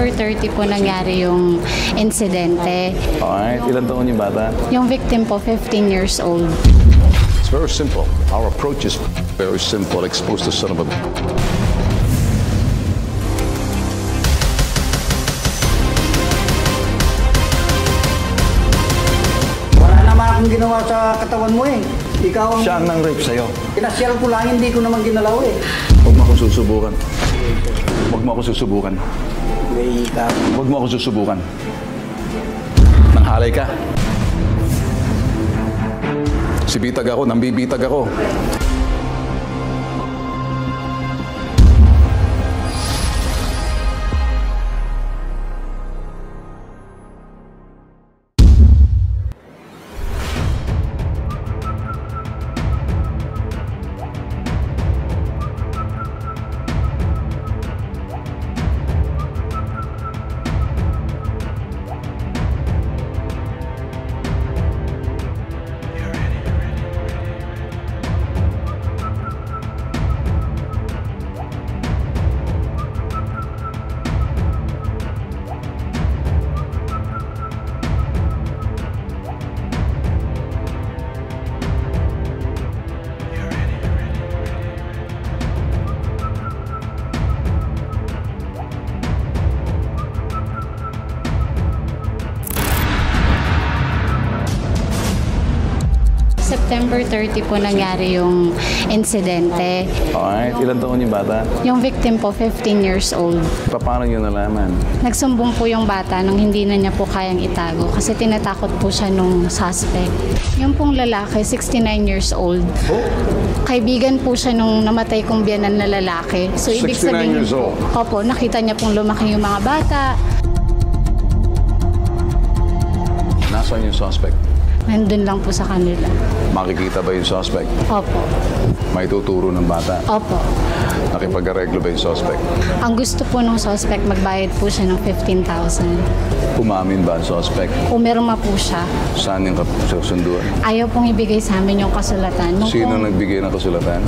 September 30 po nangyari yung insidente. Alright, ilan taon yung bata? Yung victim po, 15 years old. It's very simple. Our approach is very simple. Expose the son of a... Wala naman akong ginawa sa katawan mo eh. Ikaw ang... Siya ang nang-rape sa'yo. Pinasyal ko lang, hindi ko naman ginalaw eh. Huwag mo akong susubukan. Huwag mo akong susubukan. May ikaw. Huwag mo akong susubukan. Nanghalay ka. Sibitag ako, nambibitag ako. September 30 po nangyari yung insidente. Alright, ilan taon yung bata? Yung victim po, 15 years old. Paano nyo nalaman? Nagsumbong po yung bata nung hindi na niya po kayang itago kasi tinatakot po siya nung suspect. Yung pong lalaki, 69 years old. Kaibigan po siya nung namatay kong biyanan na lalaki. So, ibig 69 sabihin years old? Opo, nakita niya pong lumaki yung mga bata. Nasaan yung suspect? Nandun lang po sa kanila. Makikita ba yung suspect? Opo. May tuturo ng bata? Opo. Nakipag-areglo ba yung suspect? Ang gusto po ng suspect, magbayad po siya ng 15,000. Umamin ba ang suspect? Umirma po siya. Saan yung kasunduan? Ayaw pong ibigay sa amin yung kasulatan. Nung Sino pong nagbigay ng kasulatan?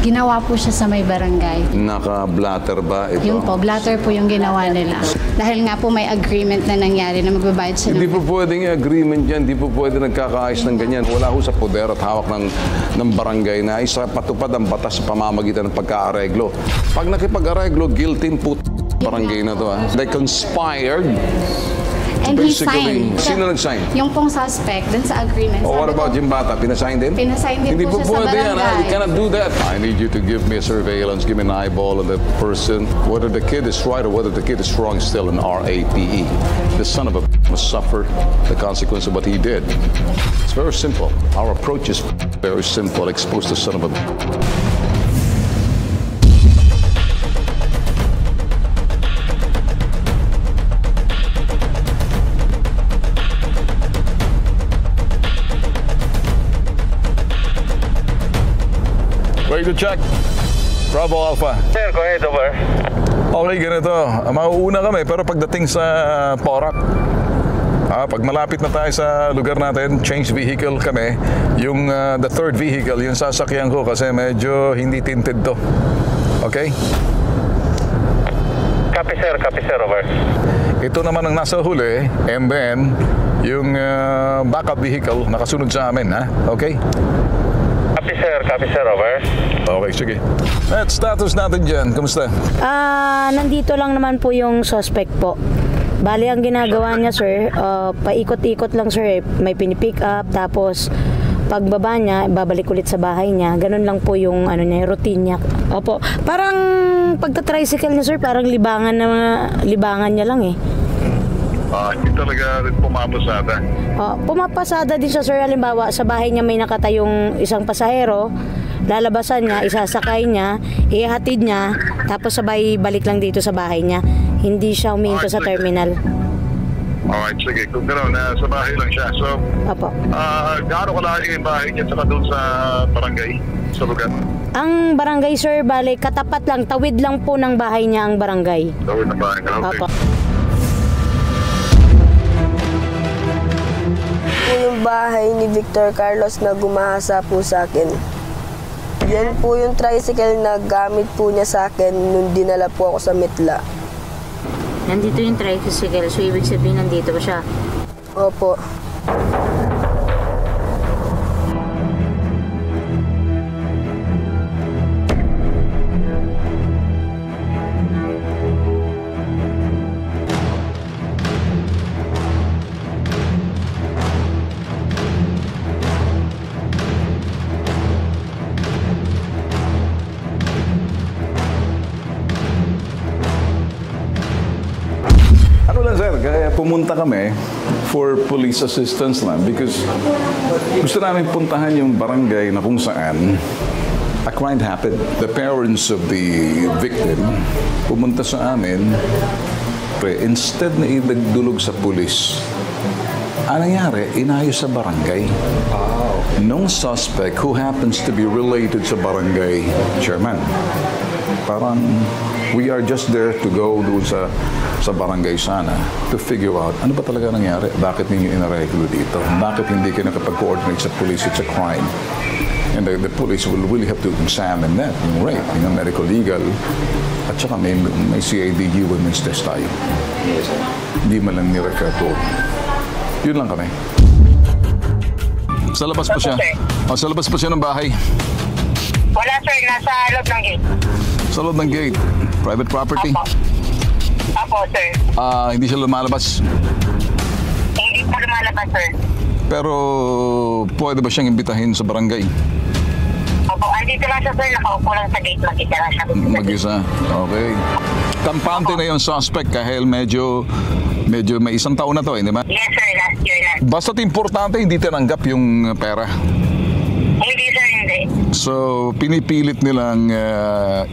ginawa po siya sa may barangay. Naka-blatter ba ito? Yun po, blatter po yung ginawa nila. Dahil nga po may agreement na nangyari na magbabayad siya Hindi ng... po pwedeng agreement yan. Hindi po pwede nagkakaayos ng ganyan. Wala ho sa poder at hawak ng barangay na isa patupad ang batas sa pamamagitan ng pagkaareglo. Pag nakipag-areglo, guilty po barangay na to. They conspired. And he Basically, signed. sino nag-sign? Yung pong suspect dun sa agreement. Oh, what Sabi about ko, yung bata? Pinasign din? Pinasign din Hindi po siya sa pwede yan, ha? barangay. You cannot do that. I need you to give me a surveillance, give me an eyeball of the person. Whether the kid is right or whether the kid is wrong is still an RAPE. The son of a must suffer the consequence of what he did. It's very simple. Our approach is very simple. Expose the son of a... Ready to check? Bravo Alpha. Sir, go ahead, over. Okay, ganito. Mauuna kami pero pagdating sa Porac, pag malapit na tayo sa lugar natin, change vehicle kami. Yung the third vehicle, yung sasakyan ko kasi medyo hindi tinted to. Okay? Copy, sir, over. Ito naman ang nasa huli and then yung backup vehicle nakasunod sa amin, ha? Okay? Copy, sir, over. Okay, sige. At status natin dyan, kamusta? Nandito lang naman po yung suspect po. Bali, ang ginagawa niya, sir, paikot-ikot lang, sir. May pinipick up, tapos pagbaba niya, babalik ulit sa bahay niya. Ganun lang po yung routine niya. Opo. Parang pagta-tricycle niya, sir, parang libangan niya lang eh. Hindi talaga rin pumapasada. Pumapasada din siya, sir. Halimbawa, sa bahay niya may nakatayong isang pasahero, lalabasan niya, isasakay niya, ihatid niya, tapos sabay balik lang dito sa bahay niya. Hindi siya huminto sa terminal. Alright, sige. Kung gano'n, sa bahay lang siya. So, Opo. gaano kalaki yung bahay niya saka doon sa barangay, sa lugar? Ang barangay, sir, bali, katapat lang, tawid lang po ng bahay niya ang barangay. Tawid na bahay. Okay. Opo. Po yung bahay ni Victor Carlos na gumahasa po sa akin. Yan po yung tricycle na gamit po niya sa akin nung dinala po ako sa Mitla. Nandito yung tricycle, so ibig sabihin nandito ba siya? Opo. Ano lang sir, kaya pumunta kami for police assistance lang because gusto namin puntahan yung barangay na kung saan a crime happened. The parents of the victim pumunta sa amin, instead na idagdulog sa pulis, ang nangyari, inayos sa barangay. Nung suspect who happens to be related sa barangay chairman. Parang we are just there to go doon sa barangay sana to figure out ano ba talaga nangyari? Bakit ninyo inaregulo dito? Bakit hindi kayo nakapag-coordinate sa police? It's a crime. And the police will really have to examine that, yung rape, yung medical legal. At saka may CIDG women's test tayo. Hindi man lang ni-refer to. Yun lang kami. Sa labas pa siya. Sa labas pa siya ng bahay. Wala sir, nasa loob ng gate. Sa loob ng gate. Private property. Apo sir. Hindi siya lumalabas. Hindi po lumalabas sir. Pero pwede ba siyang imbitahin sa barangay? Opo, andito lang siya sir, nakaupo lang sa gate, makita lang siya. Mag-isa. Okay. Kampante na yung suspect kahit medyo may isang taon na to, hindi ba? Yes sir, last year na. Basta't importante, hindi tinanggap yung pera. Hindi sir, hindi. So, pinipilit nilang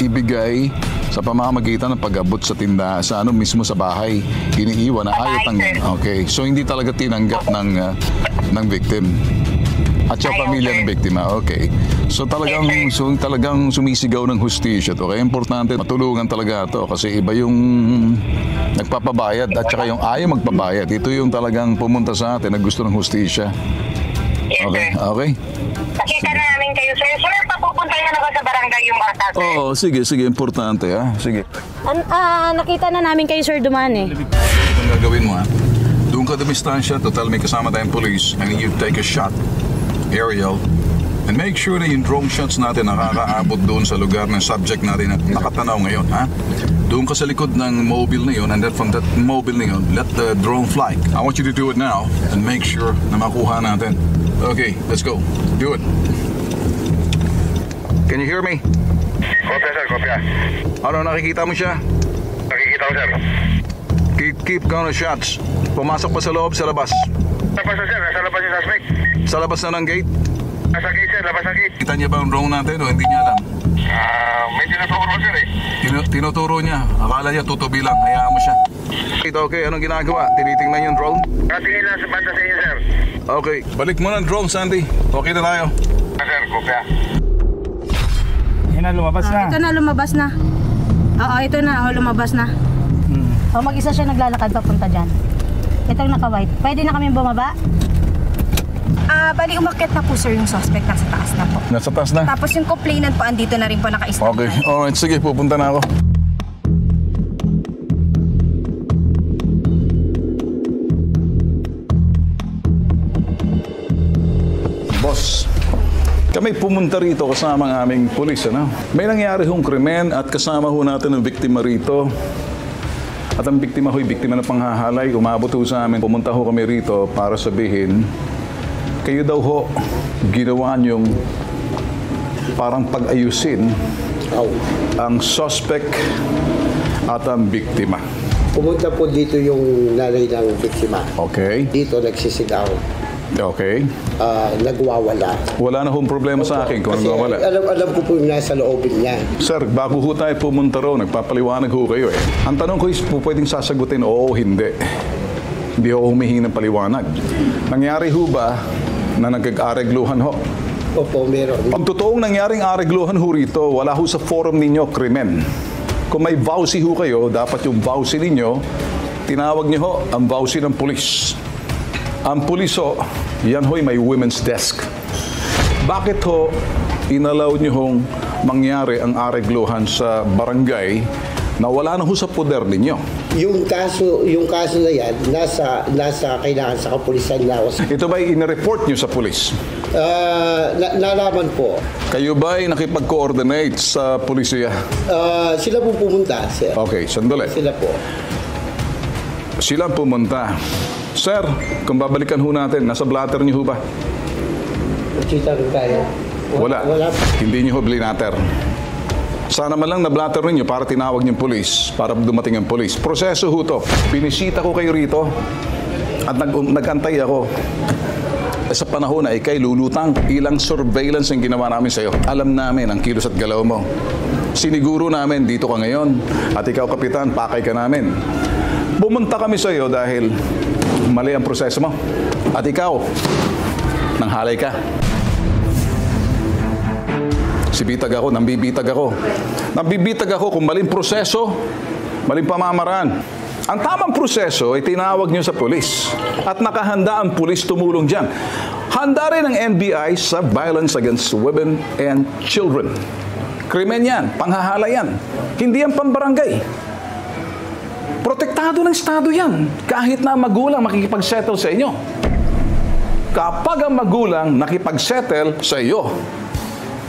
ibigay sa pamamagitan ng pag-abot sa tindahan, sa ano mismo sa bahay, iniiwan na ayaw tanggap. Okay, so hindi talaga tinanggap ng victim. At sa pamilya ng biktima, okay. So talagang sumisigaw ng hustisya to. Kaya importante, matulungan talaga to kasi iba yung nagpapabayad at saka yung ayaw magpabayad. Ito yung talagang pumunta sa atin na gusto ng hustisya. Yes Okay, sir. okay. Nakita na namin kayo sir. Sir, papupunta na ako sa barangay yung bata sir. Oo, sige, importante ha. Sige. Nakita na namin kayo sir dumaan eh. Ito ang gagawin mo ha. Doon ka dumistansya, total may kasama tayong police. I mean, you take a shot, aerial, and make sure na yung drone shots natin nakakaabot doon sa lugar ng subject natin na nakatanaw ngayon, ha? Doon ka sa likod ng mobile na yun, and then from that mobile na yun, let the drone fly. I want you to do it now and make sure na makuha natin. Okay, let's go. Do it. Can you hear me? Kopya sir, kopya. Ano, nakikita mo siya? Nakikita ko sir. Keep count of shots. Pumasok pa sa loob, sa labas. Labas na sir, nasa labas yung suspect. Sa labas na ng gate. Nasa gate sir, labas na gate. Kita niya ba ang drone natin o hindi niya alam? May tinuturo sir eh. Tinuturo niya. Akala niya tutubi lang. Hayaan mo siya. Okay, anong ginagawa? Tinitingnan yung drone? Nakatingin lang sa banda sa inyo sir. Okay, balik mo ng drone, Sandy. Okay na tayo. Sir, kopya. Yan na, lumabas na. Ito na, lumabas na. Oo, ito na. Lumabas na. Mag-isa siya naglalakad papunta dyan. Itong naka-white. Pwede na kami bumaba? Bali, umakyat na po sir yung suspect, nasa taas na po. Nasa taas na? Tapos yung complainant po, andito na rin po naka-stop. Okay, alright. Sige, pupunta na ako. Boss, kami pumunta rito kasama ng aming pulis, ano? May nangyari hong krimen at kasama ho natin ang biktima rito. At ang biktima ho'y biktima ng panghahalay. Umabot ho sa amin. Pumunta ho kami rito para sabihin, kayo daw ho, ginawa niyong parang pag-ayusin ang suspect at ang biktima. Pumunta po dito yung nanay ng biktima. Okay. Dito nagsisigaw. Okay. Nagwawala. Wala na hong problema sa akin kung Kasi nagwawala. alam ko po yung nasa loobin niya. Sir, bago ho tayo pumunta raw, nagpapaliwanag ho kayo eh. Ang tanong ko is po pwedeng sasagutin, oo o hindi. Hindi ho humihingi ng paliwanag. Nangyari ho ba na nagkag-aregluhan ho? Opo, meron. Ang totoong nangyaring aregluhan ho rito, wala ho sa forum ninyo krimen. Kung may vowsy ho kayo, dapat yung vowsy ninyo, tinawag niyo ho ang vowsy ng pulis. Ang pulis ho, yan ho'y may women's desk. Bakit ho inalaw niyo hong mangyari ang aregluhan sa barangay na wala na ho sa poder ninyo? yung kaso na yan, nasa kailangan sa kapulisan na ako. Ito ba'y in-report nyo sa pulis? Nalaman po. Kayo ba'y nakipag-coordinate sa pulisya? Sila po pumunta, sir. Okay, sandali. Sila po. Sila pumunta. Sir, kung babalikan ho natin, nasa blatter niyo ho ba? Kita rin tayo. Wala. Hindi niyo ho blinatter. Sana man lang na-blatter ninyo para tinawag yung pulis, para dumating ang pulis. Proseso ho to. Binisita ko kayo rito at nag-antay ako. Sa panahon na ikay lulutang, ilang surveillance ang ginawa namin sa'yo. Alam namin ang kilos at galaw mo. Siniguro namin dito ka ngayon at ikaw, kapitan, pakay ka namin. Bumunta kami sa'yo dahil mali ang proseso mo. At ikaw, nanghalay ka. Sibitag ako, nambibitag ako. Nambibitag ako kung maling proseso, maling pamamaraan. Ang tamang proseso ay tinawag niyo sa pulis. At nakahanda ang pulis tumulong dyan. Handa rin ang NBI sa violence against women and children. Krimen yan, panghahala yan. Hindi yan pambarangay. Protektado ng Estado yan. Kahit na magulang makikipag-settle sa inyo. Kapag ang magulang nakipag-settle sa iyo,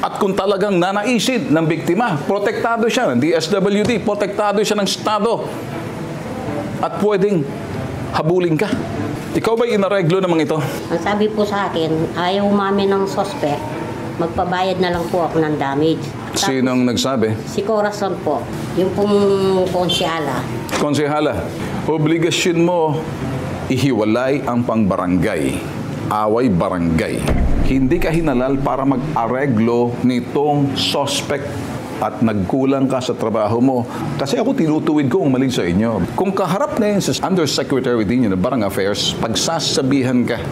at kung talagang nanaisid ng biktima, protektado siya ng DSWD, protektado siya ng Estado. At pwedeng habulin ka. Ikaw ba'y inareglo namang ito? Ang sabi po sa akin, ayaw umamin ng suspect, magpabayad na lang po ako ng damage. Tapos, sinong nagsabi? Si Corazon po, yung pong konsyala. Konsehala, obligasyon mo ihiwalay ang pangbarangay. Away barangay. Hindi ka hinalal para mag-areglo nitong suspect at nagkulang ka sa trabaho mo. Kasi ako tinutuwid ko ang mali sa inyo. Kung kaharap na yun sa Undersecretary din yun ng Barang Affairs, pagsasabihan ka,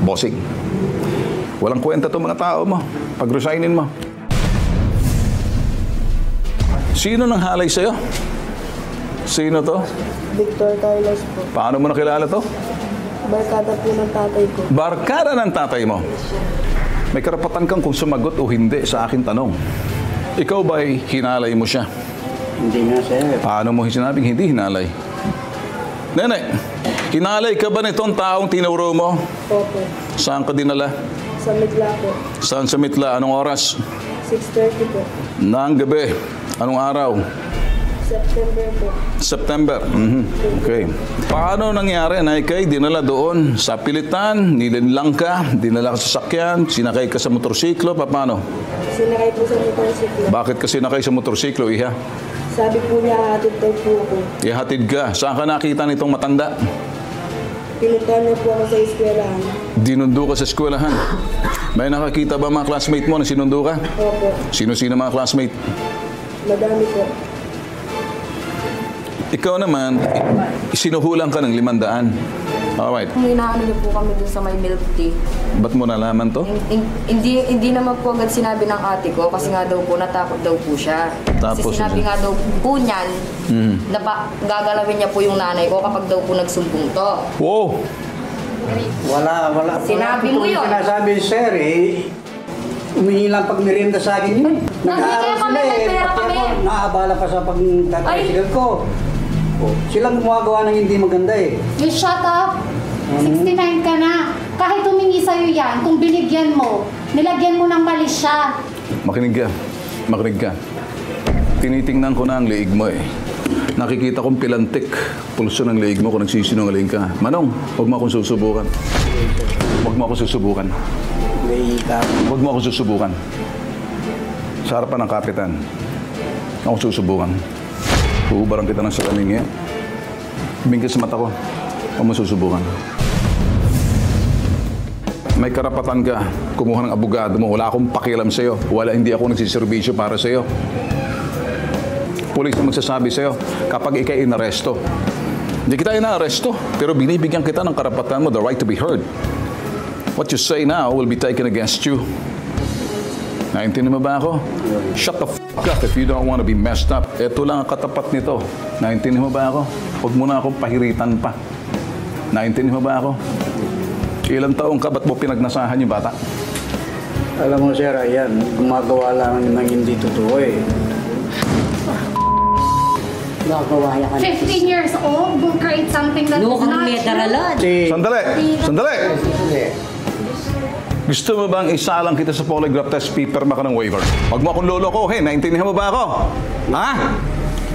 bossing, walang kwenta itong mga tao mo. Pag-resignin mo. Sino nang halay sa'yo? Sino to? Victor Carlos po. Paano mo nakilala to? Barkada po ng tatay ko. Barkada ng tatay mo. May karapatan kang kung sumagot o hindi sa aking tanong. Ikaw ba'y hinalay mo siya? Hindi nga, sir. Paano mo sinabing hindi hinalay? Nene, hinalay ka ba nitong taong tinuro mo? Opo. Saan ka dinala? Sa Mitla po. Saan sa Mitla? Anong oras? 6:30 po. Nang gabi. Anong araw? September po. September. Okay. Paano nangyari na ikay dinala doon sa pilitan, nilinlang ka, dinala ka sa sakyan, sinakay ka sa motorsiklo, paano? Sinakay po sa motorsiklo. Bakit ka sinakay sa motorsiklo, iha? Sabi po niya, hatid daw po ako. Ihatid ka. Saan ka nakita nitong matanda? Pinuntahan niya po ako sa eskwelahan. Dinundo ka sa eskwelahan. May nakakita ba mga classmate mo na sinundo ka? Opo. Sino-sino mga classmate? Madami po. Ikaw naman, sinuhulang ka ng 500. Alright. Kung inaano niyo po kami dun sa may milk tea, Ba't mo nalaman to? hindi naman po agad sinabi ng ate ko kasi nga daw po natakot daw po siya. Tapos, kasi sinabi nga daw po niyan na gagalawin niya po yung nanay ko kapag daw po nagsumbong to. Wow! Wala. Sinabi mo yun. Sinasabi, sir, umihingi lang pag merienda sa akin yun. Nag-aaral sila may pera pati kami. ako, naaabala pa sa pagtatagal ko. Silang gumagawa ng hindi maganda You shut up! 69 ka na. Kahit humingi sa'yo yan, kung binigyan mo, nilagyan mo ng mali siya. Makinig ka. Tinitingnan ko na ang liig mo eh. Nakikita kong pilantik, pulso ng liig mo kung nagsisinungaling ka. Manong, huwag mo akong susubukan. Huwag mo akong susubukan. Huwag mo akong susubukan. Sa harapan ng kapitan, ako susubukan. Huhubaran kita ng salamin ngayon. Bingkit sa mata ko. Huwag mo susubukan. May karapatan ka. Kumuha ng abogado mo. Wala akong pakialam sa'yo. Hindi ako nagsiservisyo para sa'yo. Pulis na magsasabi sa'yo kapag ikay inaresto. Hindi kita inaaresto, pero binibigyan kita ng karapatan mo, the right to be heard. What you say now will be taken against you. Naintindihan mo ba ako? Shut the f*** up if you don't want to be messed up. Ito lang ang katapat nito. Naintindihan mo ba ako? Huwag mo na akong pahiritan pa. Naintindihan mo ba ako? Ilang taong ka, ba't mo pinagnasahan yung bata? Alam mo, sir, ayan, gumagawa lang ng hindi totoo Gagawa yan. 15 years old will create something that is not true. Sandali! Gusto mo bang isalang kita sa polygraph test, pipirma ka ng waiver? Huwag mo akong lolokohin, naintindihan mo ba ako? Ha?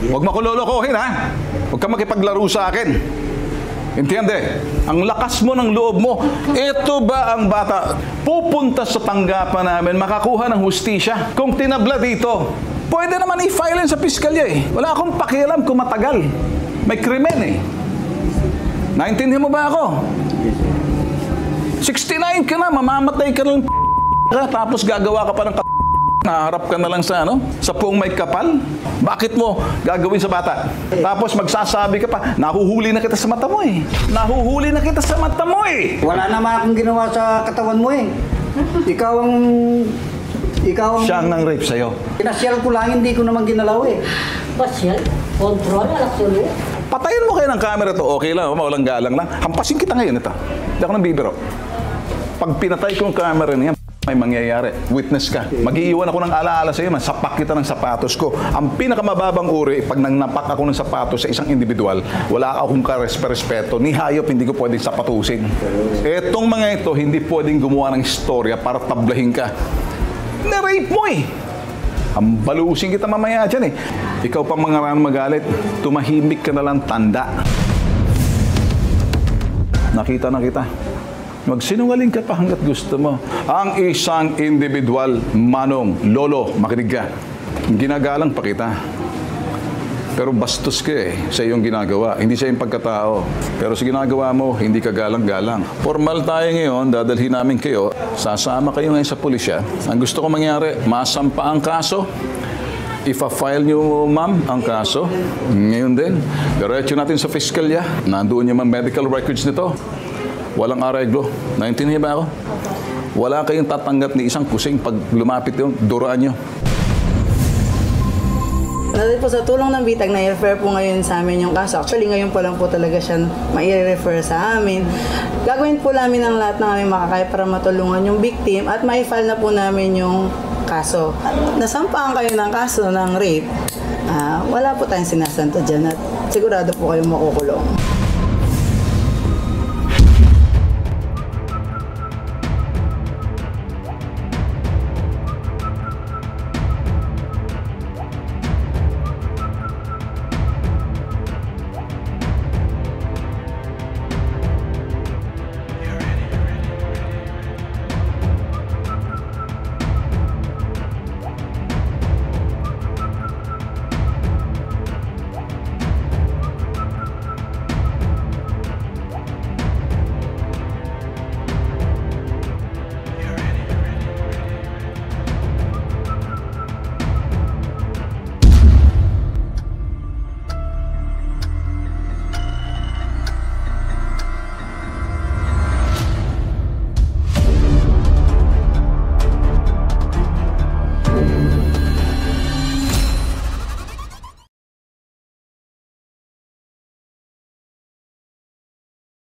Huwag mo akong lolokohin, ha? Huwag ka makipaglaro sa akin. Entiende? Ang lakas mo ng loob mo. Ito ba ang bata? Pupunta sa tanggapan namin, makakuha ng hustisya. Kung tinabla dito, pwede naman i-file sa piskalya eh. Wala akong pakialam kung matagal. May krimen eh. Naintindihan mo ba ako? 69 ka na, mamamatay ka ng tapos gagawa ka pa ng naharap ka na lang sa sa puong may kapal. Bakit mo gagawin sa bata? Tapos magsasabi ka pa, nahuhuli na kita sa mata mo eh. Nahuhuli na kita sa mata mo eh. Wala naman akong ginawa sa katawan mo eh. Ikaw ang siya ang nang-rape sa'yo. Pinasyal ko lang, hindi ko naman ginalaw eh. Pasyal? Control? Alaksyon? Patayin mo kayo ng camera to, okay lang, mawalang galang lang. Hampasin kita ngayon ito. Hindi ako nang bibiro. Pag pinatay ko yung camera niya, may mangyayari. Witness ka. Mag-iiwan ako ng alaala sa iyo, sapak kita ng sapatos ko. Ang pinakamababang uri, pag nangnapak ako ng sapatos sa isang individual, wala akong karespeto. Ni hayop, hindi ko pwedeng sapatusin. Etong mga ito, hindi pwedeng gumawa ng istorya para tablahin ka. Na-rape mo eh. Ang balusin kita mamaya dyan eh. Ikaw pa mangarang magalit, tumahimik ka na lang, tanda. Nakita na kita. Magsinungaling ka pa hanggat gusto mo. Ang isang individual, manong, lolo, makinig ka. Ginagalang pa kita. Pero bastos ka eh sa iyong ginagawa. Hindi sa iyong pagkatao. Pero sa ginagawa mo, hindi ka galang-galang. Formal tayo ngayon, dadalhin namin kayo. Sasama kayo ngayon sa pulisya. Ang gusto ko mangyari, masampa ang kaso. Ipa-file niyo, ma'am, ang kaso. Ngayon din, diretso natin sa fiskalya. Nandoon yung mga medical records nito. Walang areglo. Naintindihan ba ako? Wala kayong tatanggap ni isang kusing pag lumapit yung duraan nyo. Dahil po sa tulong ng bitag, na-refer po ngayon sa amin yung kaso. Actually, ngayon po lang po talaga siya mai-refer sa amin. Gagawin po namin ang lahat ng aming makakaya para matulungan yung victim at ma-file na po namin yung kaso. Nasampaan kayo ng kaso ng rape, wala po tayong sinasanto dyan at sigurado po kayong makukulong.